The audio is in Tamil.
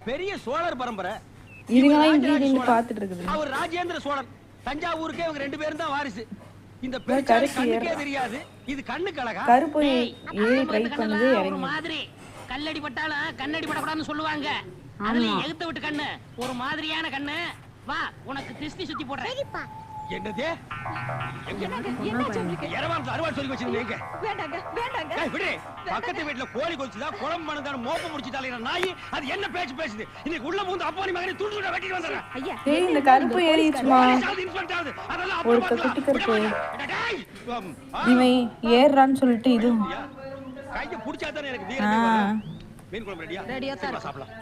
பெரிய சோழர் பரம்பரை. இதுங்களாம் இங்க பாத்துட்டு இருக்குது. அவர் ராஜேந்திர சோழன். தஞ்சாவூருக்கே இவங்க 2 பேரும் தான் வாரிசு. இந்த பெருச்சாளி கண்ணுக்கே தெரியாது. இது கண்ணுக்கு அழகா? கருப்பு ஏறி ட்ரை பண்ணது ஒரு மாதிரி கல்லடி பட்டாலும் கண்ணடி படக்கூடாதுன்னு சொல்லுவாங்க. அதுல எகுத்த விட்டு கண்ணு ஒரு மாதிரியான கண்ணு. வா உனக்கு திருஷ்டி சுத்தி போடுறேன். என்னதே? எரவான் அறுவாள் சொல்லி வச்சிருந்தீங்க. வேண்டாங்க வேண்டாங்க. விடு. பக்கத்து வீட்ல கோழி கொச்சிதா குளம் பண்ணதான மோப்ப முடிச்சிட்டாலே நாய். அது என்ன பேச்சு பேசுது? இன்னைக்கு உள்ள பூந்து அப்பானி மகனை துண்டு துண்டா வெட்டிட்டு வந்தறேன். ஐயா டேய் இந்த கருப்பு ஏறிச்சுமா. ஒரு குட்டி கருப்பு. இவன் ஏறான்னு சொல்லிட்டு இது கைய புடிச்சா தானே எனக்கு வீரமே வரும். மீன் குழம்பு ரெடியா? ரெடியா தான் சாப்பிடலாம்.